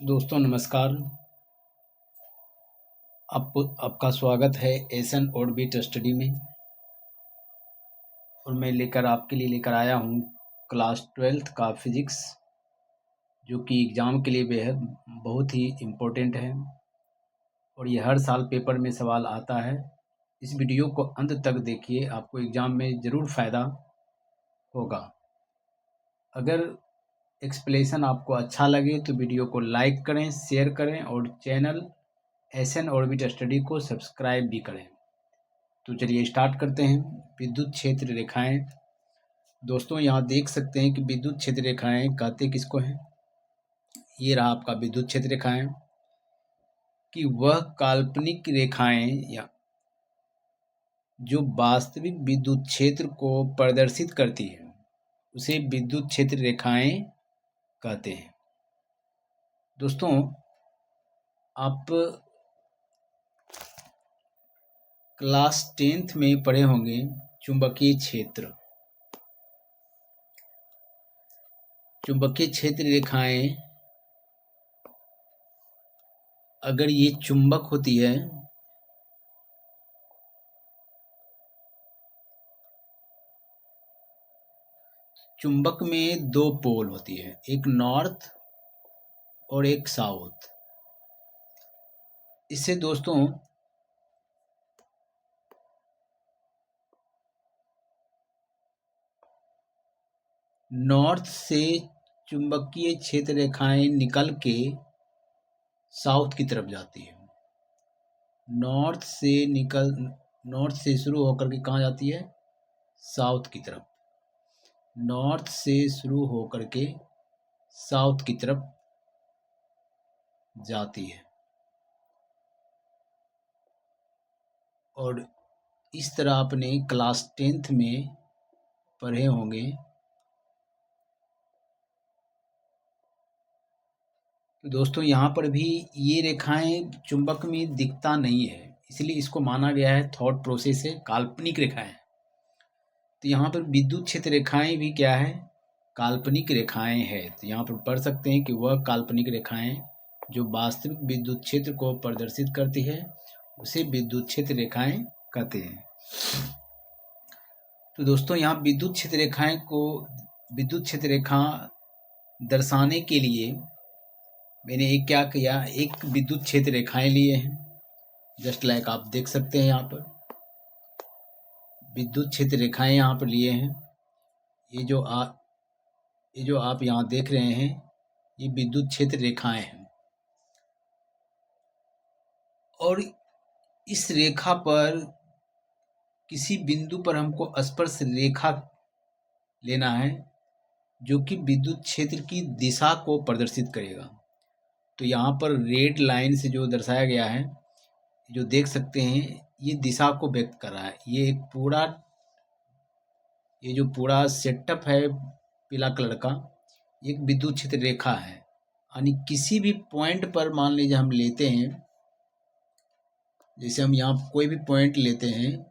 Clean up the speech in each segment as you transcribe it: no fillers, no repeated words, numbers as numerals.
दोस्तों नमस्कार। आपका स्वागत है एसन ऑर्बिट स्टडी में। और मैं आपके लिए लेकर आया हूँ क्लास 12th का फिजिक्स, जो कि एग्ज़ाम के लिए बेहद बहुत ही इम्पोर्टेंट है और ये हर साल पेपर में सवाल आता है। इस वीडियो को अंत तक देखिए, आपको एग्ज़ाम में ज़रूर फ़ायदा होगा। अगर एक्सप्लेनेशन आपको अच्छा लगे तो वीडियो को लाइक करें, शेयर करें और चैनल एसन ऑर्बिट स्टडी को सब्सक्राइब भी करें। तो चलिए स्टार्ट करते हैं। विद्युत क्षेत्र रेखाएं। दोस्तों यहाँ देख सकते हैं कि विद्युत क्षेत्र रेखाएं कहते किसको हैं। ये रहा आपका विद्युत क्षेत्र रेखाएं, कि वह काल्पनिक रेखाएं या जो वास्तविक विद्युत क्षेत्र को प्रदर्शित करती है उसे विद्युत क्षेत्र रेखाएं कहते हैं। दोस्तों आप क्लास 10th में पढ़े होंगे चुंबकीय क्षेत्र। चुंबकीय क्षेत्र रेखाएं अगर ये चुंबक होती है चुंबक में दो पोल होती है, एक नॉर्थ और एक साउथ। इससे दोस्तों नॉर्थ से चुंबकीय क्षेत्र रेखाएं निकल के साउथ की तरफ जाती है। नॉर्थ से शुरू होकर के कहाँ जाती है? साउथ की तरफ। नॉर्थ से शुरू होकर के साउथ की तरफ जाती है। और इस तरह आपने क्लास 10th में पढ़े होंगे। तो दोस्तों यहाँ पर भी ये रेखाएं चुंबक में दिखता नहीं है, इसलिए इसको माना गया है थॉट प्रोसेस है, काल्पनिक रेखाएं। तो यहाँ पर विद्युत क्षेत्र रेखाएं भी क्या है? काल्पनिक रेखाएं है। तो यहाँ पर पढ़ सकते हैं कि वह काल्पनिक रेखाएं जो वास्तविक विद्युत क्षेत्र को प्रदर्शित करती है उसे विद्युत क्षेत्र रेखाएं कहते हैं। तो दोस्तों यहाँ विद्युत क्षेत्र रेखा दर्शाने के लिए मैंने क्या किया, एक विद्युत क्षेत्र रेखाएं लिए हैं। जस्ट लाइक आप देख सकते हैं यहाँ पर विद्युत क्षेत्र रेखाएं यहाँ पर लिए हैं। ये जो आप यहाँ देख रहे हैं ये विद्युत क्षेत्र रेखाएं हैं। और इस रेखा पर किसी बिंदु पर हमको स्पर्श रेखा लेना है जो कि विद्युत क्षेत्र की दिशा को प्रदर्शित करेगा। तो यहाँ पर रेड लाइन से जो दर्शाया गया है, जो देख सकते हैं, ये दिशा को व्यक्त कर रहा है। ये जो पूरा सेटअप है पीला कलर का, एक विद्युत क्षेत्र रेखा है। यानी किसी भी पॉइंट पर मान लीजिए हम लेते हैं, जैसे हम यहाँ कोई भी पॉइंट लेते हैं,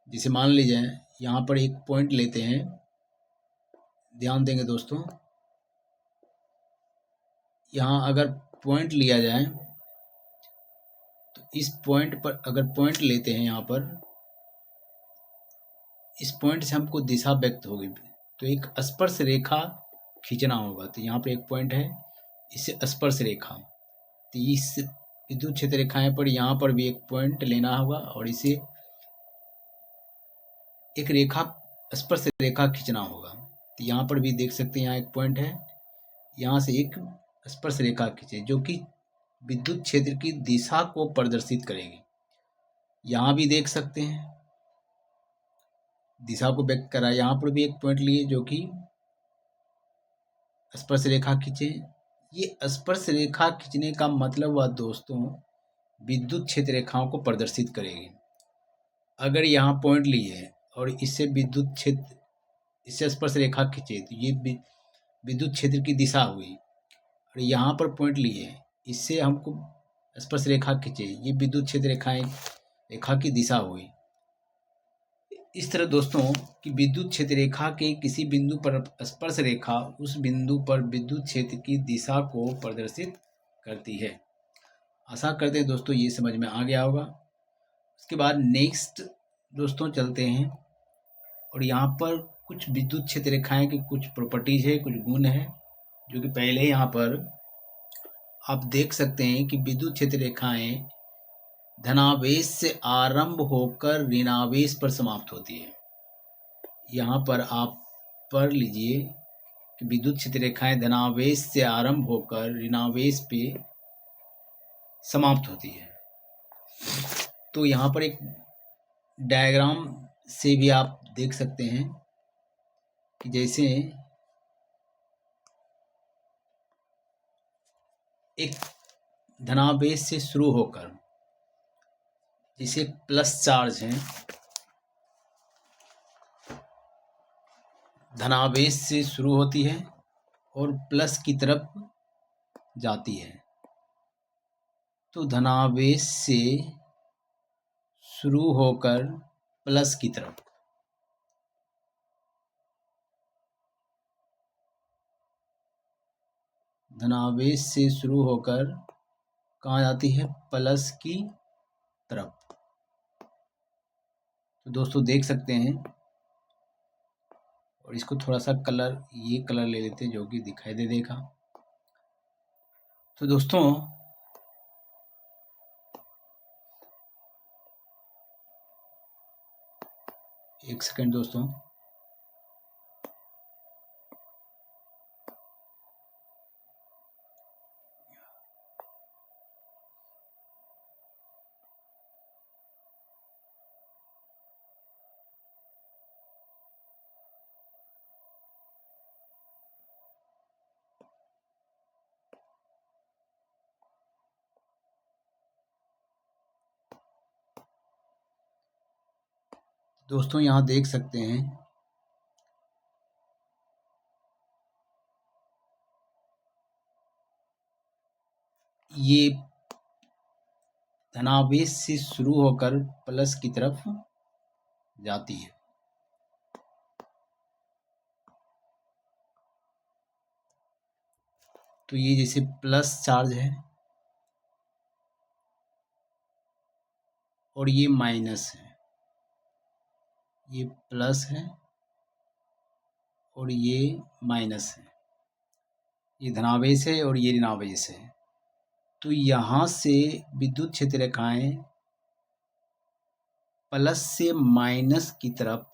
जैसे मान लीजिए यहाँ पर एक पॉइंट लेते हैं, ध्यान देंगे दोस्तों, यहाँ अगर पॉइंट लिया जाए तो इस पॉइंट पर अगर पॉइंट लेते हैं, यहाँ पर इस पॉइंट से हमको दिशा व्यक्त होगी, तो एक स्पर्श रेखा खींचना होगा। तो यहाँ पर एक पॉइंट है, इससे स्पर्श रेखा। तो इस विद्युत क्षेत्र रेखाएं पर यहाँ पर भी एक पॉइंट लेना होगा और इसे एक रेखा स्पर्श रेखा खींचना होगा। तो यहाँ पर भी देख सकते हैं, यहाँ एक पॉइंट है, यहाँ से एक स्पर्श रेखा खींचे जो कि विद्युत क्षेत्र की दिशा को प्रदर्शित करेगी। यहाँ भी देख सकते हैं दिशा को व्यक्त करा। यहाँ पर भी एक पॉइंट लिए जो कि स्पर्श रेखा खींचे। ये स्पर्श रेखा खींचने का मतलब हुआ दोस्तों, विद्युत क्षेत्र रेखाओं को प्रदर्शित करेगी। अगर यहाँ पॉइंट लिए और इससे स्पर्श रेखा खींचे तो ये विद्युत क्षेत्र की दिशा हुई। और यहाँ पर पॉइंट लिए, इससे हमको स्पर्श रेखा खींचे, ये विद्युत क्षेत्र रेखा की दिशा हुई। इस तरह दोस्तों कि विद्युत क्षेत्र रेखा के किसी बिंदु पर स्पर्श रेखा उस बिंदु पर विद्युत क्षेत्र की दिशा को प्रदर्शित करती है। आशा करते हैं दोस्तों ये समझ में आ गया होगा। उसके बाद नेक्स्ट दोस्तों चलते हैं और यहाँ पर कुछ विद्युत क्षेत्र रेखाएं की कुछ प्रॉपर्टीज है, कुछ गुण है, जो कि पहले यहाँ पर आप देख सकते हैं कि विद्युत क्षेत्र रेखाएं धनावेश से आरंभ होकर ऋणावेश पर समाप्त होती है। यहाँ पर आप पढ़ लीजिए कि विद्युत क्षेत्र रेखाएं धनावेश से आरंभ होकर ऋणावेश पे समाप्त होती है। तो यहाँ पर एक डायग्राम से भी आप देख सकते हैं कि जैसे एक धनावेश से शुरू होकर, जैसे प्लस चार्ज है, धनावेश से शुरू होती है और प्लस की तरफ जाती है। तो धनावेश से शुरू होकर प्लस की तरफ, धनावेश से शुरू होकर कहाँ जाती है? प्लस की तरफ। तो दोस्तों देख सकते हैं, और इसको थोड़ा सा कलर, ये कलर ले लेते हैं जो कि दिखाई दे देगा। तो दोस्तों एक सेकंड दोस्तों, यहाँ देख सकते हैं ये धनावेश से शुरू होकर प्लस की तरफ जाती है। तो ये जैसे प्लस चार्ज है और ये माइनस है, ये प्लस है और ये माइनस है, ये धनावेश है और ये ऋणावेश है। तो यहाँ से विद्युत क्षेत्र रेखाएं प्लस से माइनस की तरफ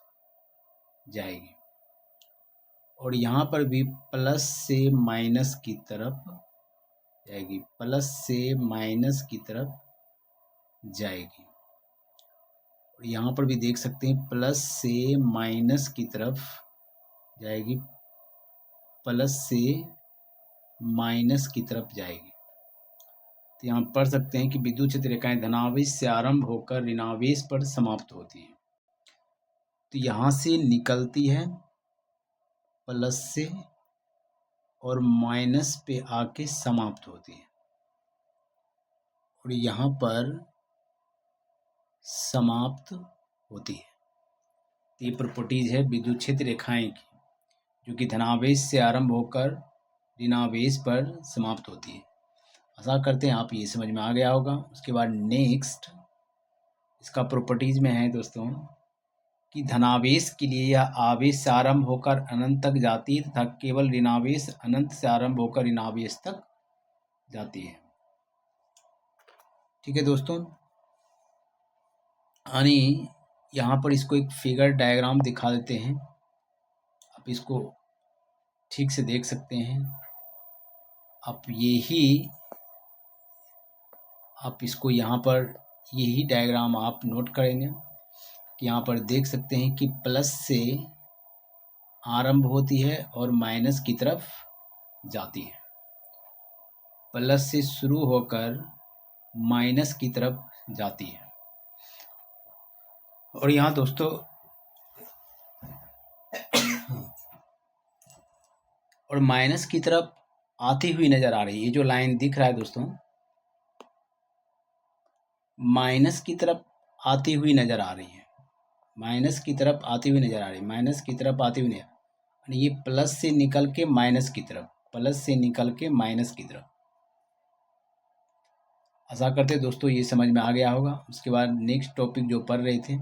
जाएगी और यहाँ पर भी प्लस से माइनस की तरफ जाएगी, प्लस से माइनस की तरफ जाएगी। और यहाँ पर भी देख सकते हैं प्लस से माइनस की तरफ जाएगी, प्लस से माइनस की तरफ जाएगी। तो यहाँ पढ़ सकते हैं कि विद्युत क्षेत्र रेखाएं धनावेश से आरंभ होकर ऋणावेश पर समाप्त होती है। तो यहाँ से निकलती है प्लस से और माइनस पे आके समाप्त होती है और यहाँ पर समाप्त होती है। ये प्रॉपर्टीज है विद्युत क्षेत्र रेखाएं की, जो कि धनावेश से आरंभ होकर ऋणावेश पर समाप्त होती है। आशा करते हैं आप ये समझ में आ गया होगा। उसके बाद नेक्स्ट इसका प्रॉपर्टीज में है दोस्तों कि धनावेश के लिए यह आवेश से आरंभ होकर अनंत तक जाती है तथा केवल ऋणावेश अनंत से आरंभ होकर ऋणावेश तक जाती है। ठीक है दोस्तों, यानी यहाँ पर इसको एक फिगर डायग्राम दिखा देते हैं, आप इसको ठीक से देख सकते हैं। आप इसको यहाँ पर यही डायग्राम आप नोट करेंगे कि यहाँ पर देख सकते हैं कि प्लस से आरंभ होती है और माइनस की तरफ जाती है, प्लस से शुरू होकर माइनस की तरफ जाती है। और यहाँ दोस्तों और माइनस की तरफ आती हुई नजर आ रही है, ये जो लाइन दिख रहा है दोस्तों माइनस की तरफ आती हुई नजर आ रही है। माइनस की तरफ आती हुई नज़र आ रही है, माइनस की तरफ आती हुई नज़र, ये प्लस से निकल के माइनस की तरफ, प्लस से निकल के माइनस की तरफ। आशा करते हैं दोस्तों ये समझ में आ गया होगा। उसके बाद नेक्स्ट टॉपिक जो पढ़ रहे थे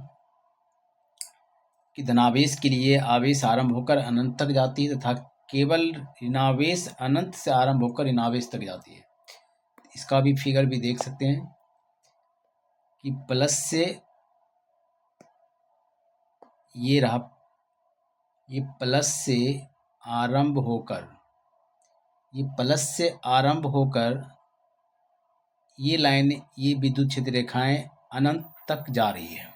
कि धनावेश के लिए आवेश आरंभ होकर अनंत तक जाती है तथा केवल ऋणावेश अनंत से आरंभ होकर ऋणावेश तक जाती है। इसका भी फिगर भी देख सकते हैं कि प्लस से ये रहा, ये प्लस से आरंभ होकर, ये प्लस से आरंभ होकर ये लाइन, ये विद्युत क्षेत्र रेखाएं अनंत तक जा रही है।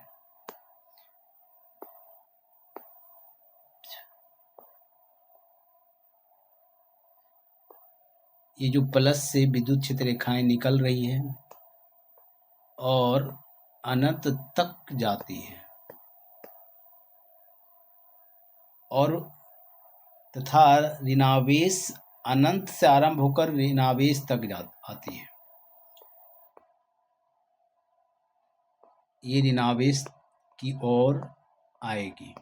ये जो प्लस से विद्युत क्षेत्र रेखाएं निकल रही है और अनंत तक जाती है, और तथा ऋणावेश अनंत से आरंभ होकर ऋणावेश तक आती है। ये ऋणावेश की ओर आएगी।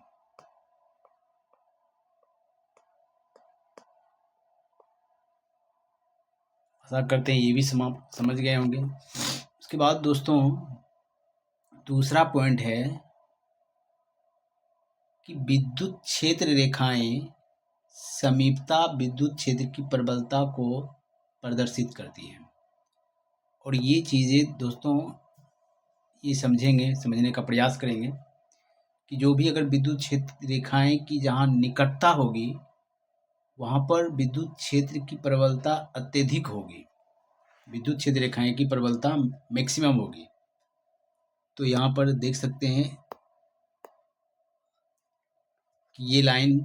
आशा करते हैं ये भी समझ गए होंगे। उसके बाद दोस्तों दूसरा पॉइंट है कि विद्युत क्षेत्र रेखाएं समीपता विद्युत क्षेत्र की प्रबलता को प्रदर्शित करती है। और ये चीज़ें दोस्तों ये समझेंगे, समझने का प्रयास करेंगे कि जो भी अगर विद्युत क्षेत्र रेखाएं की जहाँ निकटता होगी वहाँ पर विद्युत क्षेत्र की प्रबलता अत्यधिक होगी, विद्युत क्षेत्र रेखाएं की प्रबलता मैक्सिमम होगी। तो यहाँ पर देख सकते हैं कि ये लाइन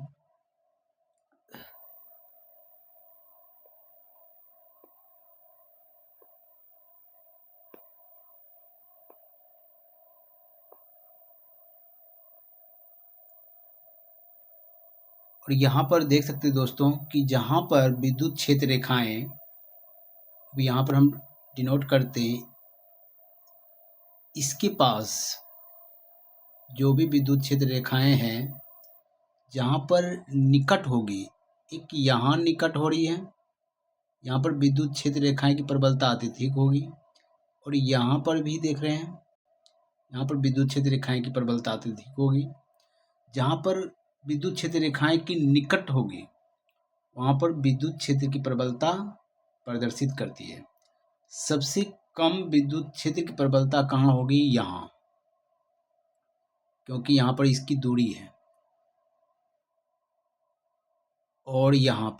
और यहाँ पर देख सकते हैं दोस्तों कि जहाँ पर विद्युत क्षेत्र रेखाएं, यहाँ पर हम डिनोट करते हैं, इसके पास जो भी विद्युत क्षेत्र रेखाएं हैं जहाँ पर निकट होगी, एक यहाँ निकट हो रही है, यहाँ पर विद्युत क्षेत्र रेखाएं की प्रबलता अत्यधिक होगी, और यहाँ पर भी देख रहे हैं यहाँ पर विद्युत क्षेत्र रेखाएं की प्रबलता अत्यधिक होगी। जहाँ पर विद्युत क्षेत्र रेखाएं की निकट होगी वहाँ पर विद्युत क्षेत्र की प्रबलता प्रदर्शित करती है। सबसे कम विद्युत क्षेत्र की प्रबलता कहाँ होगी? यहाँ, क्योंकि यहाँ पर इसकी दूरी है, और यहाँ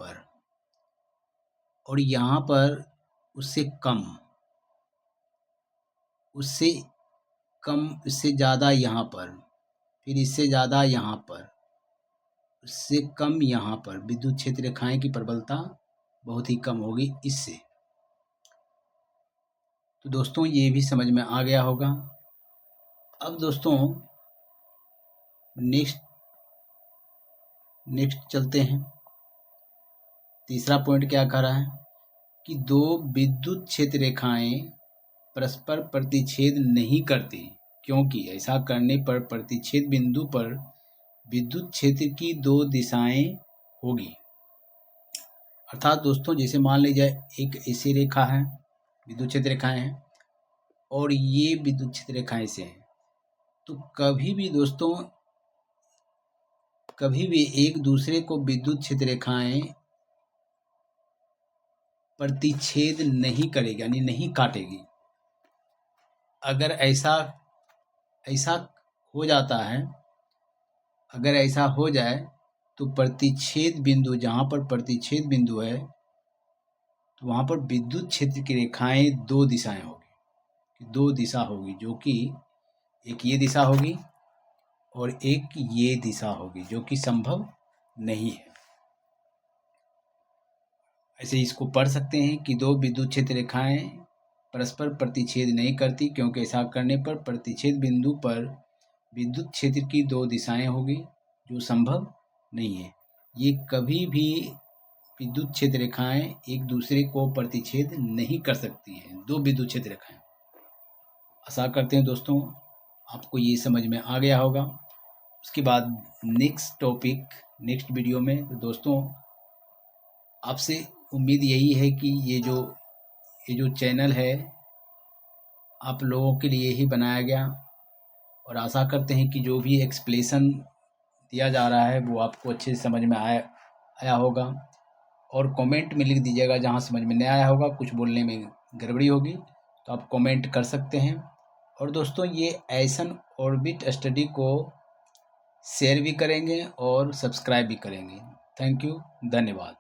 पर उससे कम, उससे कम, इससे ज़्यादा यहाँ पर, फिर इससे ज़्यादा यहाँ पर, उससे कम यहाँ पर विद्युत क्षेत्र रेखाएं की प्रबलता बहुत ही कम होगी इससे। तो दोस्तों ये भी समझ में आ गया होगा। अब दोस्तों नेक्स्ट चलते हैं। तीसरा पॉइंट क्या कह रहा है कि दो विद्युत क्षेत्र रेखाएं परस्पर प्रतिच्छेद नहीं करती, क्योंकि ऐसा करने पर प्रतिच्छेद बिंदु पर विद्युत क्षेत्र की दो दिशाएं होगी। अर्थात दोस्तों जैसे मान लीजिए एक ऐसी रेखा है, विद्युत क्षेत्र रेखाएं हैं, और ये विद्युत क्षेत्र रेखाएं से हैं, तो कभी भी दोस्तों कभी भी एक दूसरे को विद्युत क्षेत्र रेखाएं प्रतिच्छेद नहीं करेगी, यानी नहीं काटेगी। अगर ऐसा हो जाता है, अगर ऐसा हो जाए तो प्रतिच्छेद बिंदु, जहाँ पर प्रतिच्छेद बिंदु है तो वहाँ पर विद्युत क्षेत्र की रेखाएं दो दिशाएं होगी, दो दिशा होगी, जो कि एक ये दिशा होगी और एक ये दिशा होगी, जो कि संभव नहीं है। ऐसे इसको पढ़ सकते हैं कि दो विद्युत क्षेत्र रेखाएं परस्पर प्रतिच्छेद नहीं करती, क्योंकि ऐसा करने पर प्रतिच्छेद बिंदु पर विद्युत क्षेत्र की दो दिशाएं होगी, जो संभव नहीं है। ये कभी भी विद्युत क्षेत्र रेखाएं एक दूसरे को प्रतिच्छेद नहीं कर सकती हैं, दो विद्युत क्षेत्र रेखाएं। आशा करते हैं दोस्तों आपको ये समझ में आ गया होगा। उसके बाद नेक्स्ट टॉपिक नेक्स्ट वीडियो में। तो दोस्तों आपसे उम्मीद यही है कि ये जो चैनल है आप लोगों के लिए ही बनाया गया, और आशा करते हैं कि जो भी एक्सप्लेशन दिया जा रहा है वो आपको अच्छे से समझ में आया होगा। और कमेंट में लिख दीजिएगा जहाँ समझ में नहीं आया होगा, कुछ बोलने में गड़बड़ी होगी तो आप कमेंट कर सकते हैं। और दोस्तों ये एसन ऑर्बिट स्टडी को शेयर भी करेंगे और सब्सक्राइब भी करेंगे। थैंक यू, धन्यवाद।